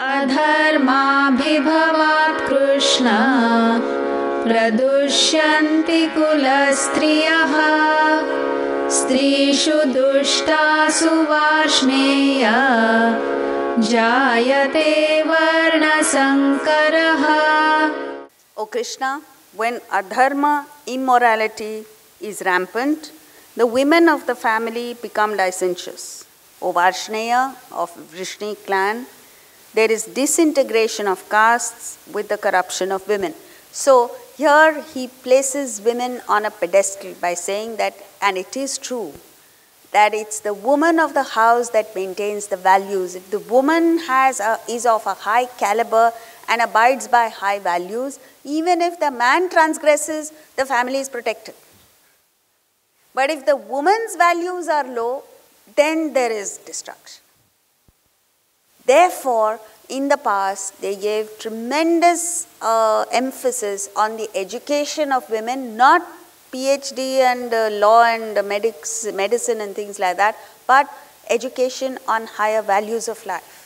अधर्माभिभवात् कृष्ण प्रदुष्यन्ति कुलस्त्रियः स्त्रीषु दुष्टासु वार्ष्णेय जायते वर्णसंकरः. O Krishna, when adharma, immorality is rampant, the women of the family become licentious. O Varshneya of Vrishni clan, there is disintegration of castes with the corruption of women. So here he places women on a pedestal by saying that, and it is true, that it's the woman of the house that maintains the values. If the woman is of a high caliber and abides by high values, even if the man transgresses, the family is protected. But if the woman's values are low, then there is destruction. Therefore, in the past, they gave tremendous emphasis on the education of women, not PhD and law and medicine and things like that, but education on higher values of life.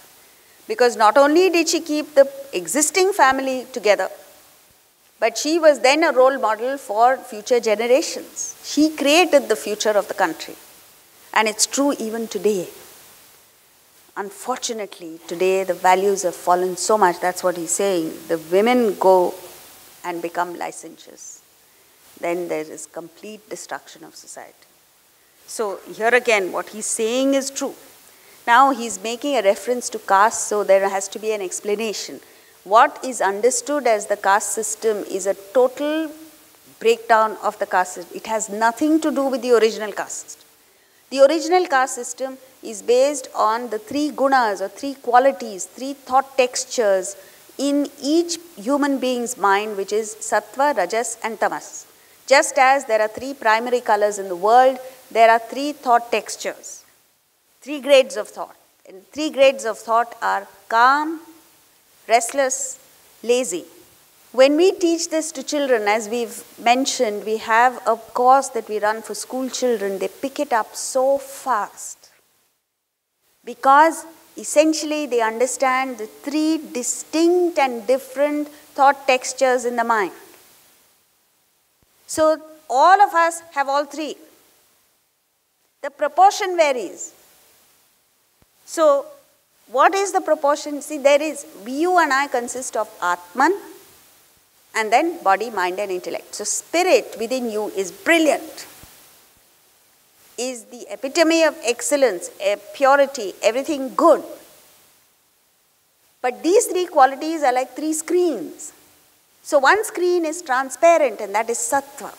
Because not only did she keep the existing family together, but she was then a role model for future generations. She created the future of the country. And it's true even today. Unfortunately, today the values have fallen so much. That's what he's saying. The women go and become licentious. Then there is complete destruction of society. So here again, what he's saying is true. Now he's making a reference to caste, so there has to be an explanation. What is understood as the caste system is a total breakdown of the caste system. It has nothing to do with the original caste system. The original caste system is based on the three gunas or three qualities, three thought textures in each human being's mind, which is sattva, rajas and tamas. Just as there are three primary colors in the world, there are three thought textures, three grades of thought. And three grades of thought are calm, restless, lazy. When we teach this to children, as we've mentioned, we have a course that we run for school children. They pick it up so fast because essentially they understand the three distinct and different thought textures in the mind. So all of us have all three. The proportion varies. So what is the proportion? See, there is, you and I consist of Atman, and then body, mind and intellect. So spirit within you is brilliant, is the epitome of excellence, purity, everything good. But these three qualities are like three screens. So one screen is transparent, and that is sattva.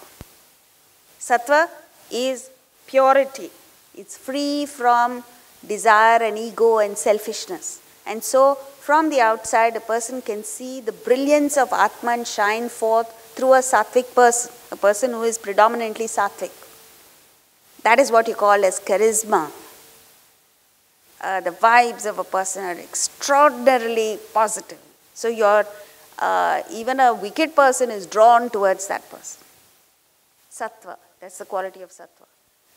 Sattva is purity. It's free from desire and ego and selfishness. And so from the outside, a person can see the brilliance of Atman shine forth through a sattvic person, a person who is predominantly sattvic. That is what you call as charisma. The vibes of a person are extraordinarily positive. So even a wicked person is drawn towards that person. Sattva, that's the quality of sattva.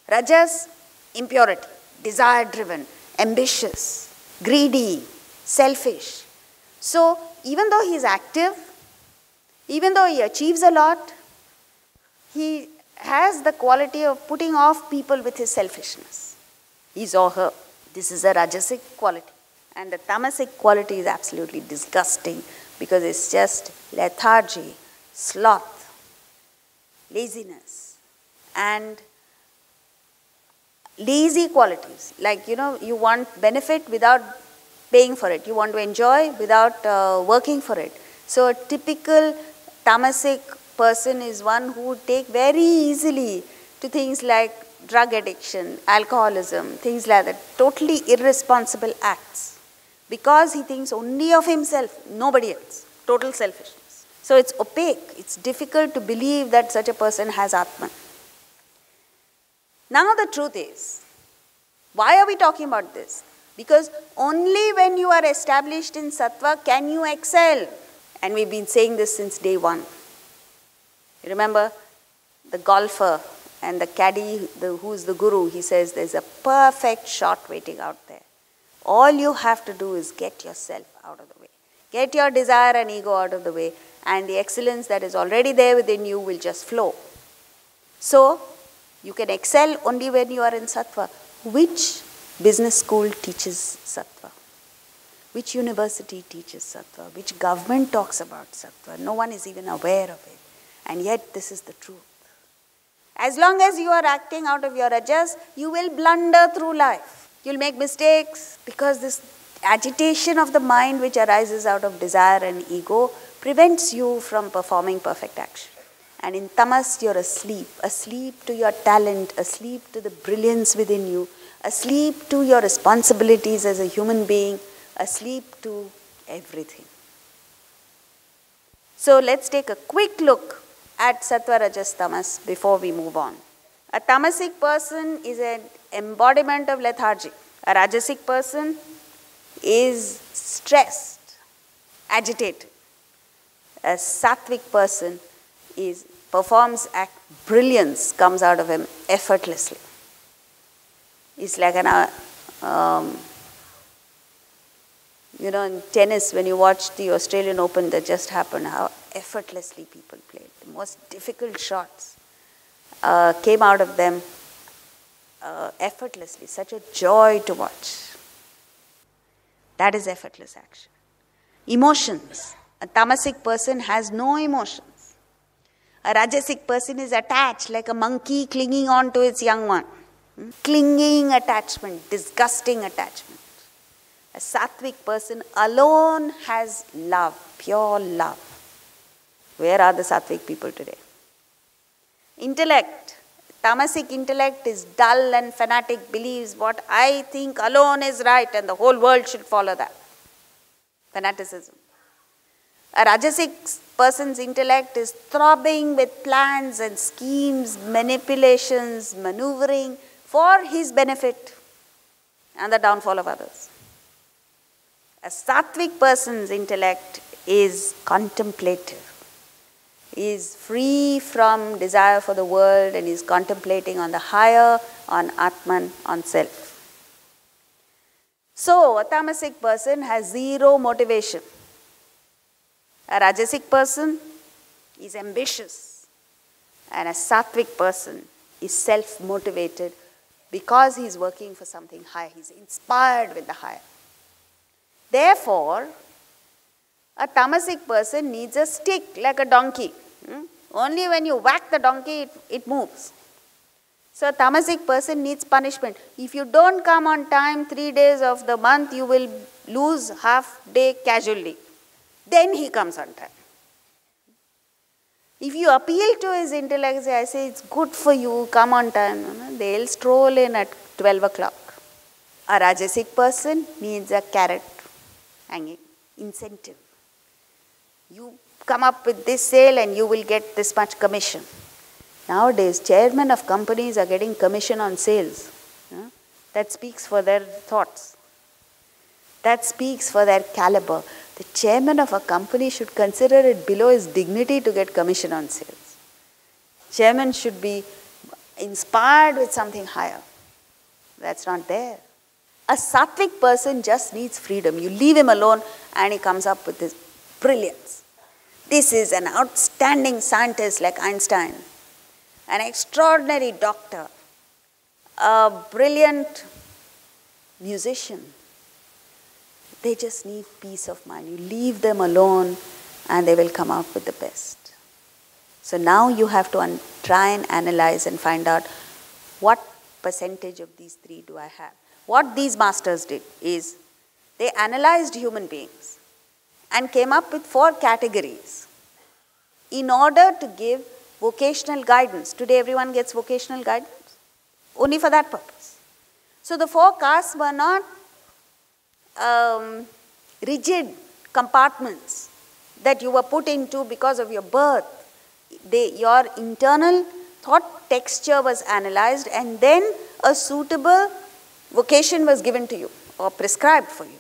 Rajas, impurity, desire-driven, ambitious, greedy, selfish. So even though he is active, even though he achieves a lot, he has the quality of putting off people with his selfishness. His or her. This is a rajasic quality. And the tamasic quality is absolutely disgusting because it's just lethargy, sloth, laziness, and lazy qualities. Like, you want benefit without paying for it. You want to enjoy without working for it. So a typical tamasic person is one who would take very easily to things like drug addiction, alcoholism, things like that. Totally irresponsible acts. Because he thinks only of himself, nobody else. Total selfishness. So it's opaque. It's difficult to believe that such a person has Atman. Now the truth is, why are we talking about this? Because only when you are established in sattva can you excel. And we've been saying this since day one. You remember the golfer and the caddy, who's the guru, he says there's a perfect shot waiting out there. All you have to do is get yourself out of the way. Get your desire and ego out of the way, and the excellence that is already there within you will just flow. So, you can excel only when you are in sattva. Which business school teaches sattva? Which university teaches sattva? Which government talks about sattva? No one is even aware of it. And yet, this is the truth. As long as you are acting out of your rajas, you will blunder through life. You'll make mistakes because this agitation of the mind which arises out of desire and ego prevents you from performing perfect action. And in tamas, you're asleep to your talent, asleep to the brilliance within you, asleep to your responsibilities as a human being, asleep to everything. So let's take a quick look at sattva, rajas, tamas before we move on. A tamasic person is an embodiment of lethargy. A rajasic person is stressed, agitated. A sattvic person performs brilliance comes out of him effortlessly. It's like in tennis, when you watch the Australian Open that just happened, how effortlessly people played. The most difficult shots came out of them effortlessly. Such a joy to watch. That is effortless action. Emotions. A tamasic person has no emotions. A rajasic person is attached like a monkey clinging on to its young one. Clinging attachment, disgusting attachment. A sattvic person alone has love, pure love. Where are the sattvic people today? Intellect. Tamasic intellect is dull and fanatic, believes what I think alone is right and the whole world should follow that. Fanaticism. A rajasic person's intellect is throbbing with plans and schemes, manipulations, maneuvering for his benefit and the downfall of others. A sattvic person's intellect is contemplative. He is free from desire for the world and is contemplating on the higher, on Atman, on self. So, a tamasic person has zero motivation. A rajasic person is ambitious. And a sattvic person is self-motivated because he is working for something higher. He is inspired with the higher. Therefore, a tamasic person needs a stick like a donkey. Only when you whack the donkey, it moves. So a tamasic person needs punishment. If you don't come on time 3 days of the month, you will lose half day casually. Then he comes on time. If you appeal to his intellect, I say, it's good for you, come on time. They'll stroll in at 12 o'clock. A rajasic person needs a carrot hanging, incentive. You come up with this sale and you will get this much commission. Nowadays, chairmen of companies are getting commission on sales. That speaks for their thoughts. That speaks for their caliber. The chairman of a company should consider it below his dignity to get commission on sales. Chairman should be inspired with something higher. That's not there. A sattvic person just needs freedom. You leave him alone and he comes up with this brilliance. This is an outstanding scientist like Einstein, an extraordinary doctor, a brilliant musician. They just need peace of mind. You leave them alone and they will come out with the best. So now you have to try and analyze and find out what percentage of these three do I have. What these masters did is they analyzed human beings and came up with 4 categories in order to give vocational guidance. Today everyone gets vocational guidance only for that purpose. So the 4 castes were not rigid compartments that you were put into because of your birth. Your internal thought texture was analyzed and then a suitable vocation was given to you or prescribed for you.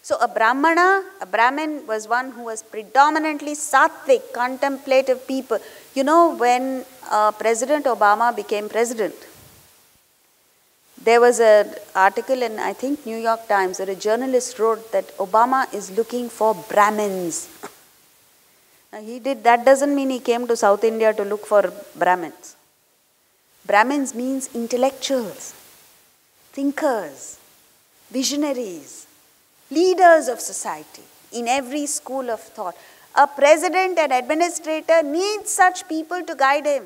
So a Brahmin was one who was predominantly sattvic, contemplative people. You know, when President Obama became president, There was an article in, I think, New York Times, where a journalist wrote that Obama is looking for Brahmins. Now, that doesn't mean he came to South India to look for Brahmins. Brahmins means intellectuals, thinkers, visionaries, leaders of society in every school of thought. A president and administrator needs such people to guide him.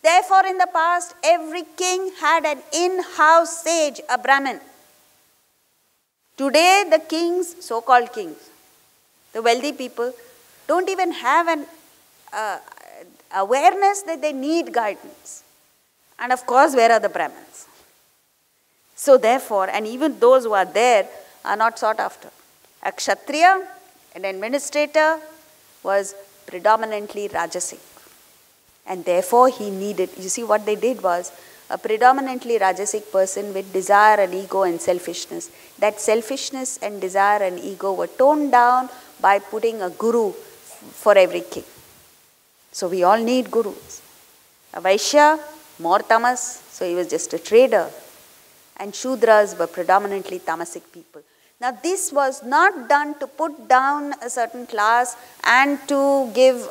Therefore, in the past, every king had an in-house sage, a Brahmin. Today, the kings, so-called kings, the wealthy people, don't even have an awareness that they need guidance. And of course, where are the Brahmins? So therefore, and even those who are there are not sought after. A Kshatriya, an administrator, was predominantly Rajasic. And therefore he needed, you see what they did was, a predominantly Rajasic person with desire and ego and selfishness. That selfishness and desire and ego were toned down by putting a guru for every king. So we all need gurus. A Vaishya, more tamas, so he was just a trader. And Shudras were predominantly tamasic people. Now this was not done to put down a certain class and to give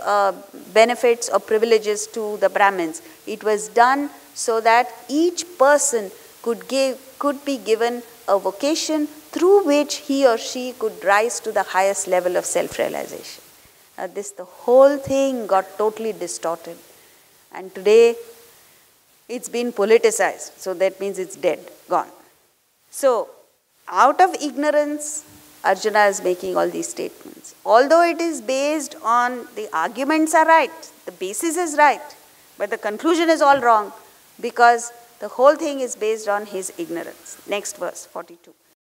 benefits or privileges to the Brahmins. It was done so that each person could be given a vocation through which he or she could rise to the highest level of self-realization. The whole thing got totally distorted. And today it's been politicized. So that means it's dead, gone. So out of ignorance, Arjuna is making all these statements. Although it is based on, the arguments are right, the basis is right, but the conclusion is all wrong because the whole thing is based on his ignorance. Next verse, 42.